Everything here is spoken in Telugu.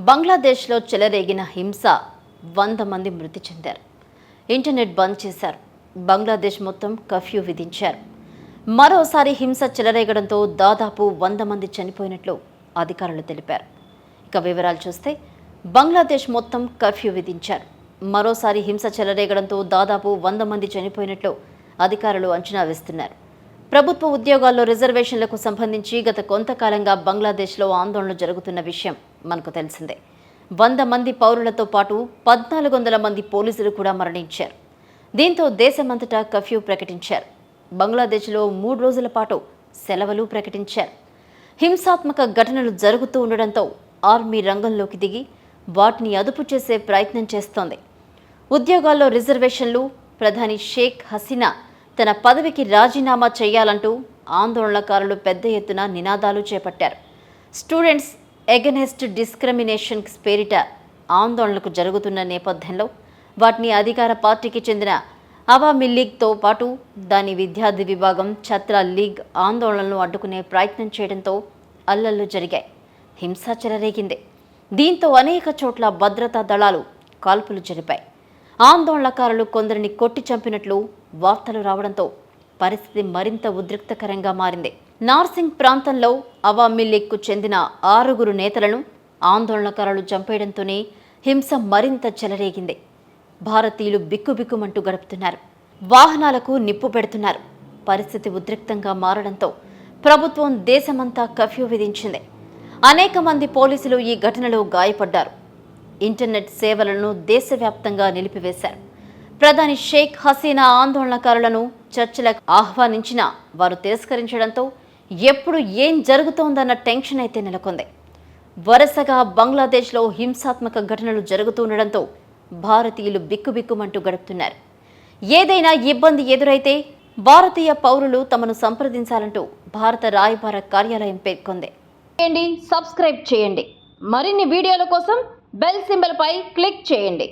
బంగ్లాదేశ్లో చెలరేగిన హింస 100 మంది మృతి చెందారు. ఇంటర్నెట్ బంద్ చేశారు. బంగ్లాదేశ్ మొత్తం కర్ఫ్యూ విధించారు. మరోసారి హింస చెలరేగడంతో దాదాపు 100 మంది చనిపోయినట్లు అధికారులు తెలిపారు. ఇక వివరాలు చూస్తే బంగ్లాదేశ్ మొత్తం కర్ఫ్యూ విధించారు. మరోసారి హింస చెలరేగడంతో దాదాపు 100 మంది చనిపోయినట్లు అధికారులు అంచనా వేస్తున్నారు. ప్రభుత్వ ఉద్యోగాల్లో రిజర్వేషన్లకు సంబంధించి గత కొంతకాలంగా బంగ్లాదేశ్లో ఆందోళనలు జరుగుతున్న విషయం మనకు తెలిసిందే. 100 మంది పౌరులతో పాటు 1400 మంది పోలీసులు కూడా మరణించారు. దీంతో దేశమంతటా కర్ఫ్యూ ప్రకటించారు. బంగ్లాదేశ్లో 3 రోజుల పాటు సెలవులు ప్రకటించారు. హింసాత్మక ఘటనలు జరుగుతూ ఉండడంతో ఆర్మీ రంగంలోకి దిగి వాటిని అదుపు చేసే ప్రయత్నం చేస్తోంది. ఉద్యోగాల్లో రిజర్వేషన్లు, ప్రధాని షేక్ హసీనా తన పదవికి రాజీనామా చేయాలంటూ ఆందోళనకారులు పెద్ద ఎత్తున నినాదాలు చేపట్టారు. స్టూడెంట్స్ ఎగెనెస్ట్ డిస్క్రిమినేషన్ పేరిట ఆందోళనకు జరుగుతున్న నేపథ్యంలో వాటిని అధికార పార్టీకి చెందిన అవామీ లీగ్తో పాటు దాని విద్యార్థి విభాగం ఛత్రా లీగ్ ఆందోళనలను అడ్డుకునే ప్రయత్నం చేయడంతో అల్లర్లు జరిగాయి. హింస చెలరేగింది. దీంతో అనేక చోట్ల భద్రతా దళాలు కాల్పులు జరిపాయి. ఆందోళనకారులు కొందరిని కొట్టి చంపినట్లు వార్తలు రావడంతో పరిస్థితి మరింత ఉద్రిక్తకరంగా మారింది. నార్సింగ్ ప్రాంతంలో అవామీ లీగ్కు చెందిన 6 నేతలను ఆందోళనకారులు చంపేయడంతోనే హింస మరింత చెలరేగింది. భారతీయులు బిక్కుబిక్కుమంటూ గడుపుతున్నారు. వాహనాలకు నిప్పు పెడుతున్నారు. పరిస్థితి ఉద్రిక్తంగా మారడంతో ప్రభుత్వం దేశమంతా కర్ఫ్యూ విధించింది. అనేక మంది పోలీసులు ఈ ఘటనలో గాయపడ్డారు. ఇంటర్నెట్ సేవలను దేశవ్యాప్తంగా నిలిపివేశారు. ప్రధాని షేక్ హసీనా ఆందోళనకారులను చర్చలకు ఆహ్వానించినా వారు తిరస్కరించడంతో ఎప్పుడు ఏం జరుగుతోందన్న టెన్షన్ అయితే నెలకొంది. వరుసగా బంగ్లాదేశ్లో హింసాత్మక ఘటనలు జరుగుతుండడంతో భారతీయులు బిక్కుబిక్కుమంటూ గడుపుతున్నారు. ఏదైనా ఇబ్బంది ఎదురైతే భారతీయ పౌరులు తమను సంప్రదించాలంటూ భారత రాయబార కార్యాలయం పేర్కొంది. సబ్స్క్రైబ్ చేయండి. మరిన్ని వీడియోల కోసం బెల్ సింబల్ పై క్లిక్ చేయండి.